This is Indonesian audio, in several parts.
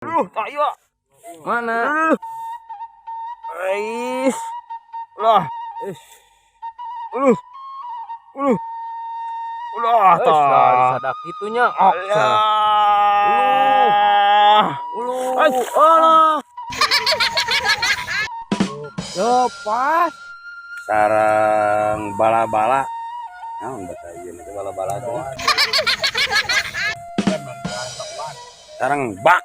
Aduh, tayo. Mana? Ais. Lah. Uluh. Uluh. Ulah, tah. Sadak itunya. Oh, salah. Uluh. Alah. Lepas. Sarang bala-bala. Nah, udah kayak itu bala-bala tuh. Sarang bakwan.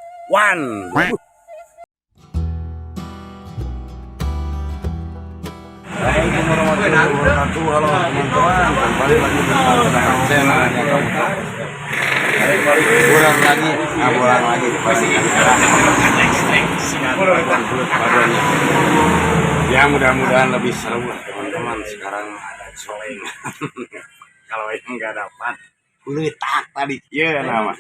Assalamualaikum warahmatullahi wabarakatuh. Halo teman-teman, kembali lagi bersama channelnya Kamu. Kurang lagi, kurang lagi. Ya mudah-mudahan lebih seru lah teman-teman. Sekarang ada soleng. Kalau yang nggak dapat kulitak tadi, ya nama.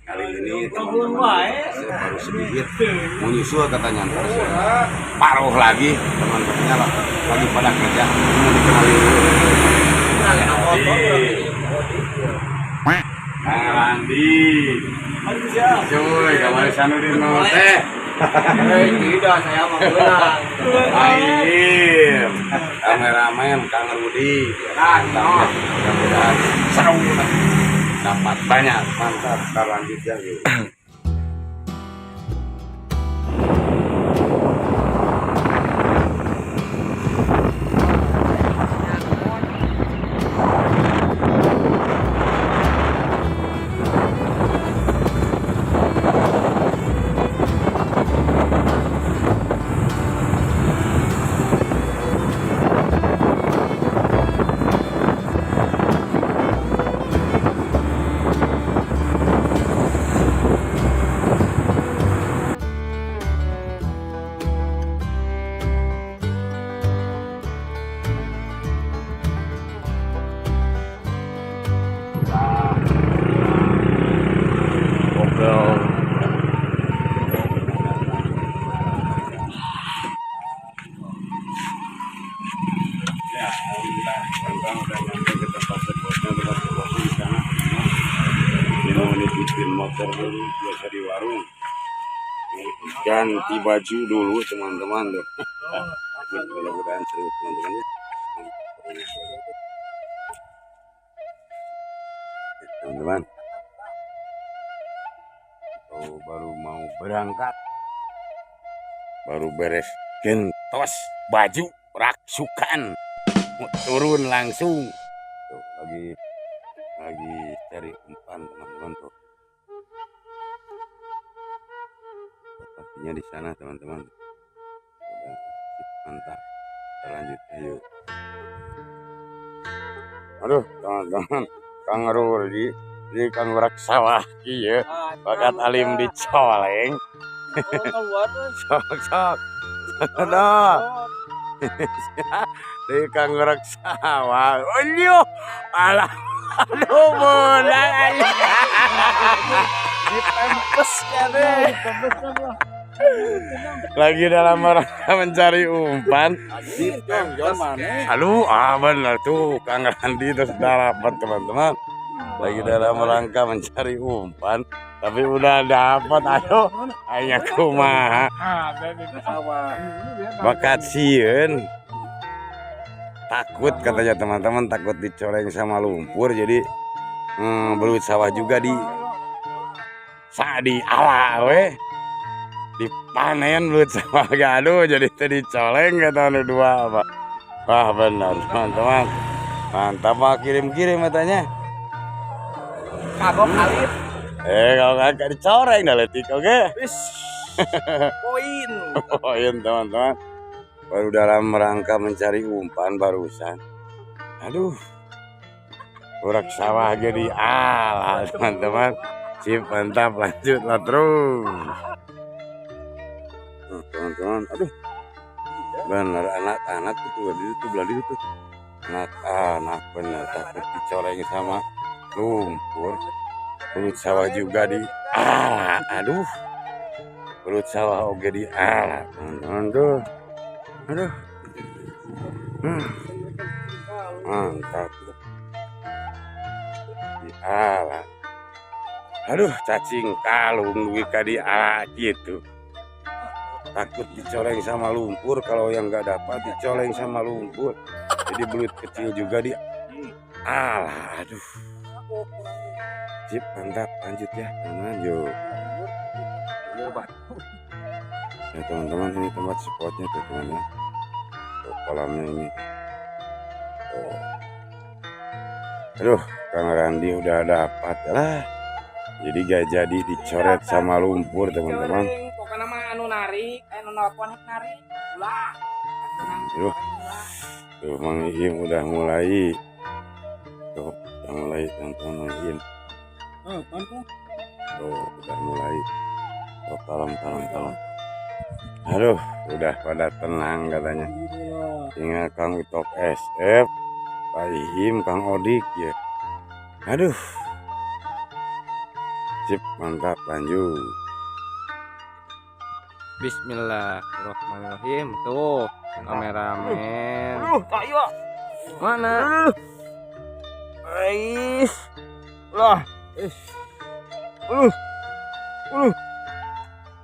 Kali ini teman-teman saya baru sedikit menyusul katanya, ntar saya paruh lagi teman-temannya lah, lagi pada kerja, mau dikenalin dulu. Kang Randi, cuy, kamar Sanudin mau teh. Tidak, saya mau pulang. Air, kameramen Kang Rudi, mudah-mudahan seru lah. Dapat banyak, mantap. Kita lanjut ya yuk. Ya, alhamdulillah, Bang udah nyampe ke tempat bosnya, di sana. Dia mau nitipin motor dulu, biasa di warung. Ganti baju dulu teman-teman tuh. Mudah-mudahan seru teman-teman ya. Teman-teman, baru mau berangkat, baru beres gentos baju raksukan, mau turun langsung tuh, lagi cari umpan teman-teman tuh, pastinya di sana teman-teman. Udah mantap, kita lanjut ayo. Aduh teman-teman, Kang Rudi di Kang Raksawah iya bakat alim dicoleng. Sok aduh di Kang Raksawah aduh alah aduh bola dipempes ya deh. Lagi dalam rangka mencari umpan. Aduh, benar tuh Kang Randi terus dapat teman-teman. Lagi dalam rangka mencari umpan, tapi udah dapat. Ayo, hanya kumaha. Bakat sieun. Takut katanya teman-teman, takut dicoreng sama lumpur, jadi belut sawah juga di ala weh. Dipanen belut sawah gaduh jadi tadi coleng kata anu dua apa. Wah benar teman-teman, mantap mah kirim-kirim katanya. Kagok alit. Kalau kagak dicoreng dah letik oke. Poin teman-teman. Baru dalam rangka mencari umpan barusan. Aduh. Urak sawah jadi ala teman-teman. Sip mantap, lanjutlah terus. Teman-teman, aduh. Benar anak-anak itu beladi itu. Anak-anak benar takut dicoreng sama lumpur. Belut sawah juga di ala. Aduh. Belut sawah oke di ala. Teman-teman tuh. Aduh. Mantap. Di ala. Aduh, cacing kalung duit kadi gitu. Takut dicoleng sama lumpur, kalau yang nggak dapat dicoleng sama lumpur. Jadi belut kecil juga alah, aduh. Sip, mantap, lanjut ya, lanjut. Ya teman-teman, ini tempat spotnya tuh teman ya. Tuh, kolamnya ini. Tuh. Aduh, Kang Randi udah dapat lah. Jadi gak jadi dicoret sama lumpur teman-teman. Pokoknya mah anu nari, anu nelpon nari. Ulah. Tuh Mang Ihim udah mulai. Tuh, udah mulai teman-teman Mang Ihim. Tuh, udah mulai. Tuh, tolong. Aduh, udah pada tenang katanya. Tinggal Kang Utok SF, Pak Ihim, Kang Odik ya. Aduh. Sip, mantap, lanjut. Bismillahirrahmanirrahim. Tuh, kameramen. Ayo. Mana? Ais. Ulah.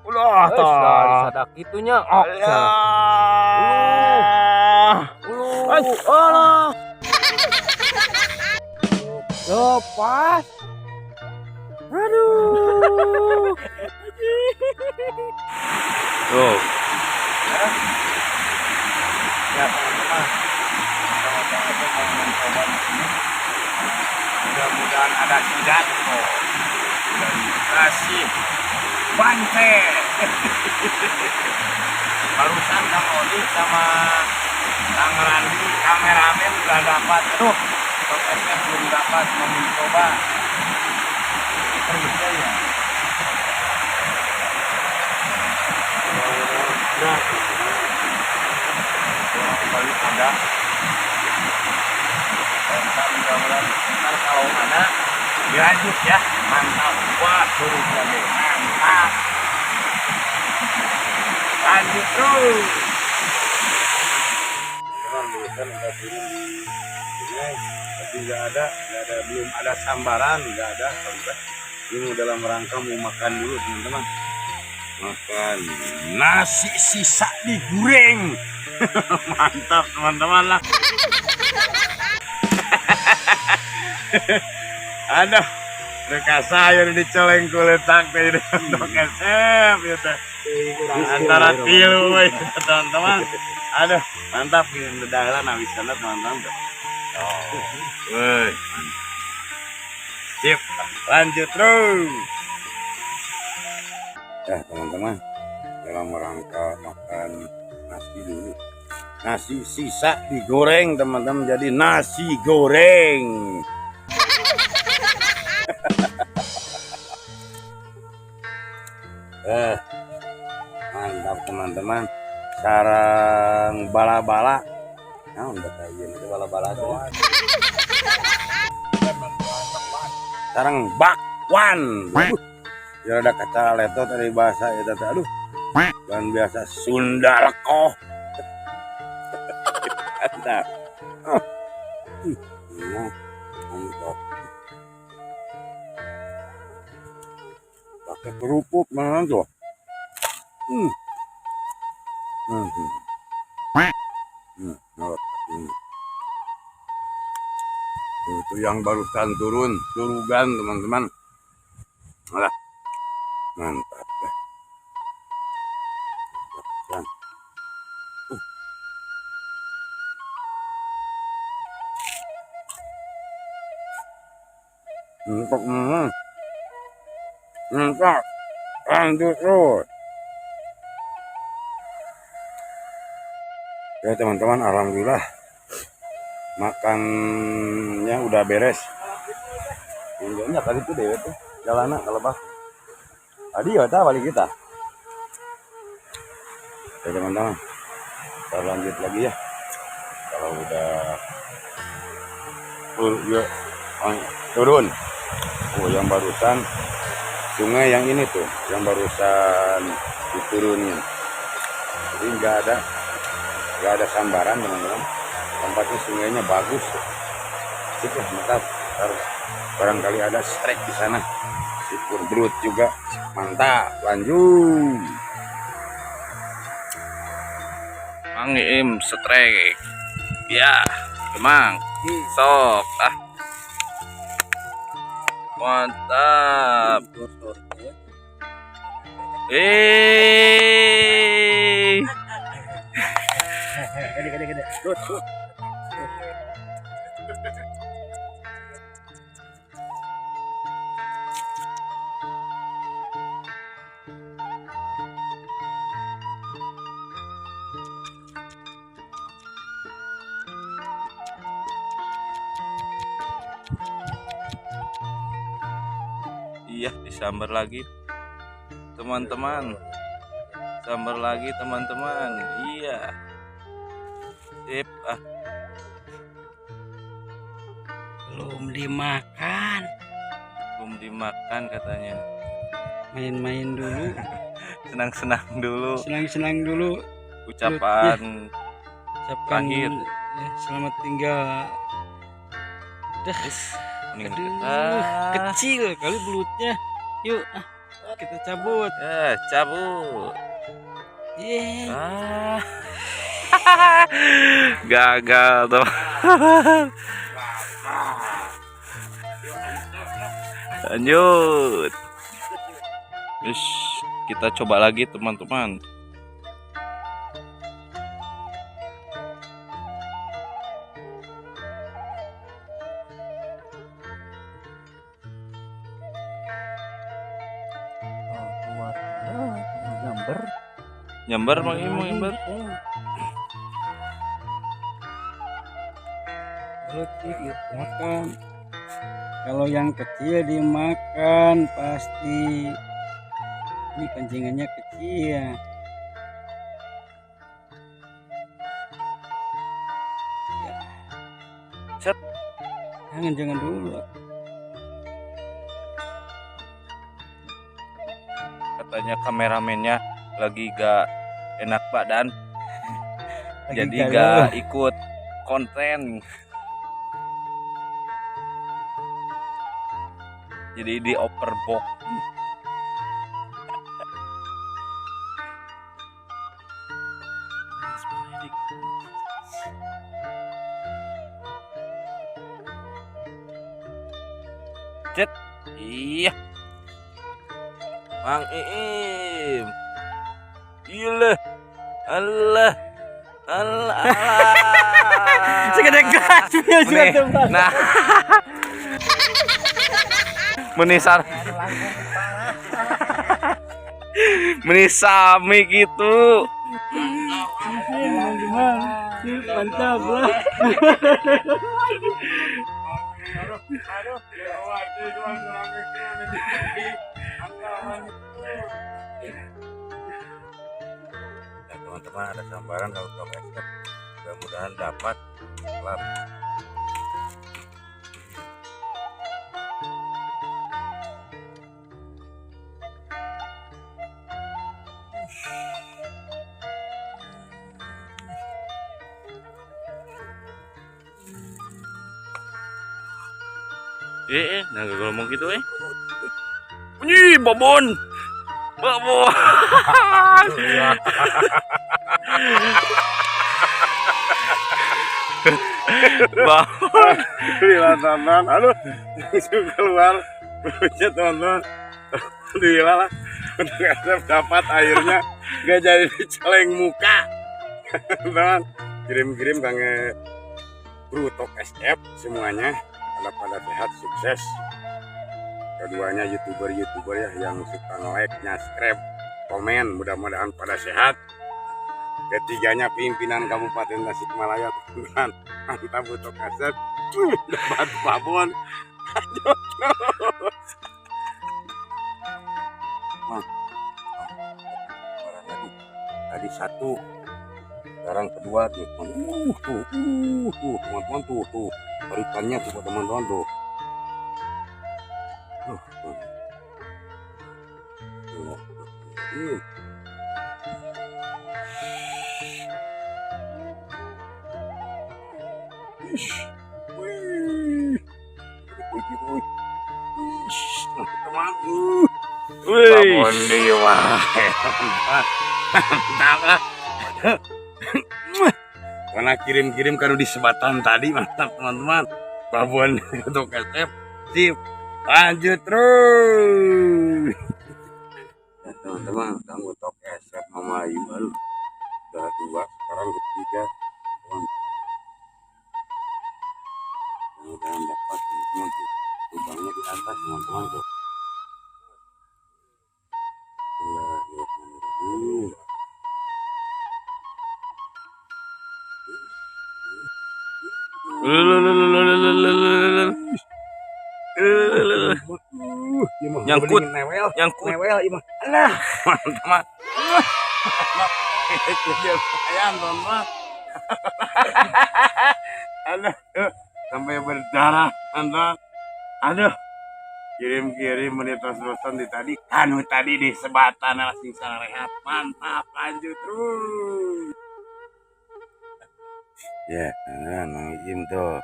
Ulah, Dari sadak itunya. Allah. Lepas. Aduh. Tuh. Ya teman-teman. Mudah-mudahan ada sidat kok. Dan kasih bante. Barusan Kang Odik sama Kang Randi kameramen udah dapat. Aduh, Kang SF belum dapat, mau mencoba. Terus ya. Nah, kembali ada. Mudah-mudahan ntar kalau ada dilanjut ya. Mantap. Wah, suruh lagi. Mantap. Lanjut terus. Teman udah turun di sungai, tapi nggak ada, belum ada sambaran, nggak ada. Ini dalam rangka mau makan dulu teman-teman. Makan nasi sisa digoreng. Mantap teman-teman lah. Aduh, dekat sayur dicoleng kuletak teh untuk SF gitu. Antara tilu teman-teman. Aduh, mantap ini dahalan habis sana teman-teman. Oh, woi, sip, lanjut terus. Ya teman-teman, dalam rangka makan nasi dulu. Nasi sisa digoreng teman-teman, jadi nasi goreng. Mantap teman-teman. Sarang bala-bala. Nah, udah kayak gini bala-bala tuh. Sarang bakwan. Ya ada kata letot dari bahasa ya tata. Aduh. Dan biasa Sunda lekoh. Mantap. Mantap. Pakai kerupuk mana tuh? Itu yang barusan turun turugan teman-teman. Alah, mantap deh. Mantap, lanjut terus. Ya teman-teman, alhamdulillah makannya udah beres. Injonya tadi tuh deh tuh jalanan kalau bah. Tadi ya balik kita. Ya teman-teman, kita lanjut lagi ya. Kalau udah turun. Oh, yang barusan sungai yang ini tuh, yang barusan diturunin. Jadi nggak ada sambaran teman-teman. Tempatnya sungainya bagus. Sip lah, mantap. Barangkali ada strike di sana. Sip. Belut juga mantap, lanjut. Mang Iim strike. Ya, emang sok mantap. Gede. Iya, disambar lagi teman-teman. Sambar lagi teman-teman. Iya. Sip Belum dimakan. belum dimakan katanya. Main-main dulu. Senang-senang dulu. Senang-senang dulu. Ucapan Ucapkan terakhir. ya, selamat tinggal. Dah. Mending Aduh, kita- kecil kali belutnya. Yuk, kita cabut. cabut. Yeay. Gagal tuh. Lanjut. Ish, kita coba lagi teman-teman. Nyambar Mang Iim, nyambar. Makan. Kalau yang kecil dimakan pasti. Ini pancingannya kecil. Set. Jangan dulu. Katanya kameramennya lagi gak enak badan, jadi galau. gak ikut konten. Jadi di overbox. Cet. Iya. Mang Iim. Gila. Allah. Segede gas Nah. Menisar. Menisami gitu. Mantap lah. Ya, teman-teman ada sambaran kalau profesor, mudah-mudahan dapat. Lap. Nah gak ngomong gitu Bunyi babon. Babon. Babon. Teman-teman, aduh, langsung keluar perutnya teman-teman. Alhamdulillah lah, untuk dapat airnya gak jadi diceleng muka. Teman, kirim-kirim kange Brutok SF semuanya, pada sehat sukses. Keduanya youtuber ya yang suka nge-like, subscribe, komen, mudah-mudahan pada sehat. Ketiganya pimpinan Kabupaten Tasikmalaya, teman, mantap Brutok SF, dapat babon. Tadi satu, sekarang kedua tuh, teman-teman tuh, tarikannya tuh teman-teman tuh. Teman, Bondi wah. Mantap. Karena kirim-kirim kanu di sebatan tadi mantap teman-teman. Babon untuk esep. Sip. Lanjut terus. Ya, teman-teman, kamu tok esep Mama Ayu baru udah 2, sekarang ketiga. Mudah-mudahan dapat teman-teman tuh. Lubangnya di atas teman-teman tuh. Bismillahirrahmanirrahim. Nyangkut. Nyangkut. Newel ieu mah. Alah, mantap. Ayam, teman-teman. Aduh, sampai berdarah, mantap. Aduh, kirim-kirim menit terus-terusan di tadi. Anu tadi di sebatan langsung salah rehat. Mantap, lanjut terus. Ya, nah, Mang Ijim tuh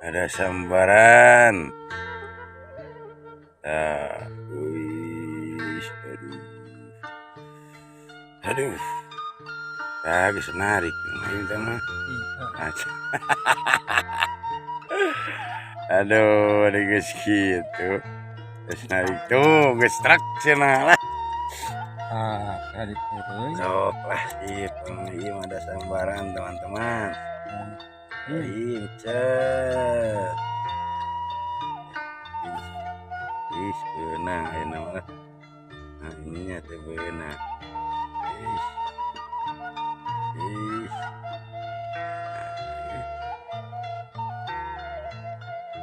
ada sambaran. Wih, aduh, lagi senarik, main sama. Aduh, ada guys gitu, senarik tuh, guys truk sana lah. Kali turun. Sok lah, sip, ini ada sambaran teman-teman. Ini cet. Is benang enak banget. Nah ininya teh benang. Is.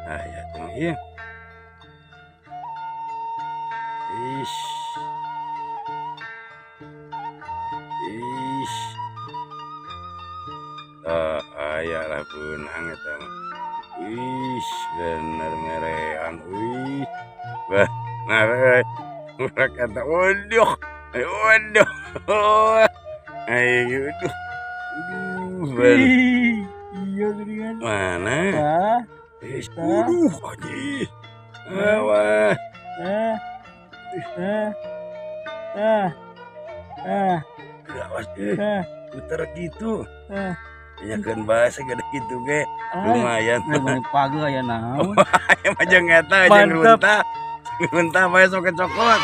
Nah ya tuh iya. Is. Is. Ayalah benang eta. Is bener merean. Wih. Wah, narai, udah kata, waduh, ayo, Iya geringan. mana? Waduh, Haji, wah, awas putar gitu, ya kan bahasa gak ada gitu ge, lumayan. Banyak pagar ya naon. Ayam aja ngeta, aja ngeruntah. Ngeruntah apa ya cokot-cokot.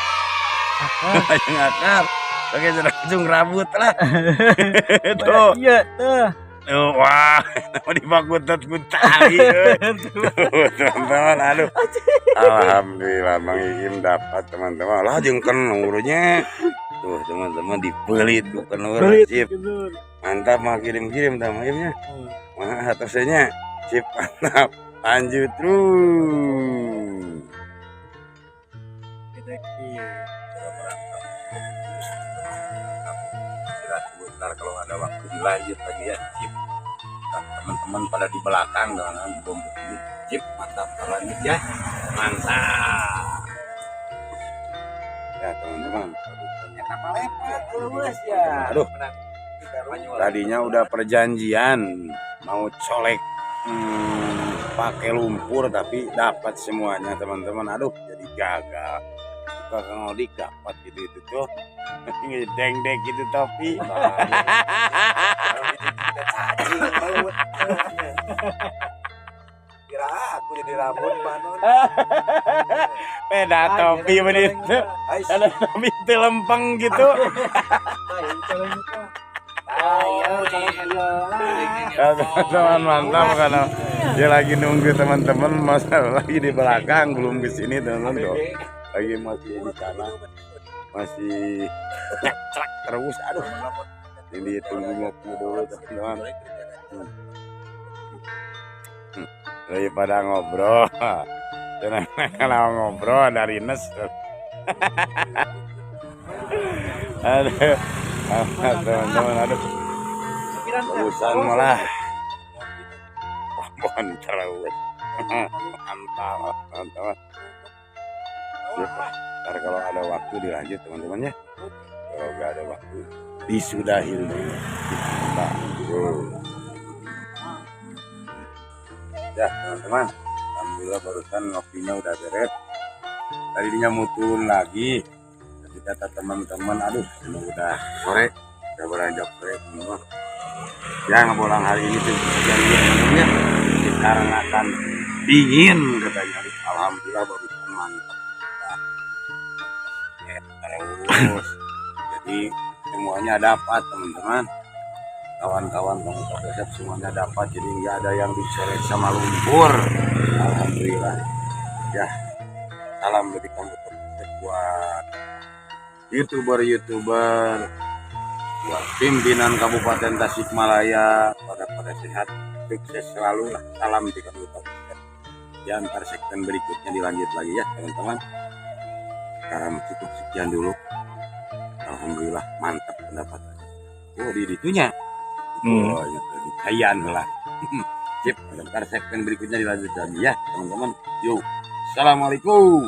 Aja ngakar. Oke, langsung rambut lah. Tuh. Iya, tuh. Tuh, wah. Nama dibakutat tali. Teman-teman, aduh. Alhamdulillah Bang Ijim dapat teman-teman. Lah jeung kenurnya. Tuh, teman-teman dipelit bukan kenur. Sip. Mantap mah kirim-kirim tamanya. Mah atasnya. Sip, mantap. Lanjut terus. Sebentar kalau ada waktu dilanjut lagi ya. Sip. Teman-teman pada di belakang dengan bom ini. Sip, mantap. Lanjut ya. Mantap. Ya teman-teman. Aduh. Tadinya udah perjanjian mau colek pakai lumpur tapi dapat semuanya teman-teman. Aduh, jadi gagal. Kakang Odik dapat gitu itu tuh. Deng-deng gitu topi. Kira aku jadi rambut banon. Beda topi menit. Ada topi itu lempeng gitu. Teman mantap karena dia lagi nunggu teman-teman, masa lagi di belakang belum kesini teman-teman. Lagi masih di sana, masih nyakrak terus. Aduh, ini tunggu ngopi dulu teman-teman. Lagi pada ngobrol, jangan kalau ngobrol dari nes. Aduh, teman-teman, aduh. Urusan malah pohon terus. Mantap, mantap. Ntar kalau ada waktu dilanjut teman-teman ya. Kalau nggak ada waktu disudahin dulu. Ya teman-teman, alhamdulillah barusan ngopinya udah beres. Tadi dia mau turun lagi, kita teman-teman. Aduh, ini udah sore, udah beranjak sore semua. Ya ngebolang hari ini tuh sebenarnya sekarang akan dingin katanya. Alhamdulillah baru mantap. Ya, terus jadi semuanya dapat teman-teman. Kawan-kawan pengusaha semuanya dapat, jadi nggak ada yang dicoret sama lumpur. Alhamdulillah. Ya, salam dari kamu buat youtuber buat pimpinan Kabupaten Tasikmalaya, pada sehat, sukses selalu lah. Salam di Kabupaten. Ya, ntar segmen berikutnya dilanjut lagi ya teman-teman. Sekarang cukup sekian dulu. Alhamdulillah mantap pendapatan. Oh di itunya. Oh itu kayaan lah. Sip, ntar segmen berikutnya dilanjut lagi ya teman-teman. Yuk, assalamualaikum.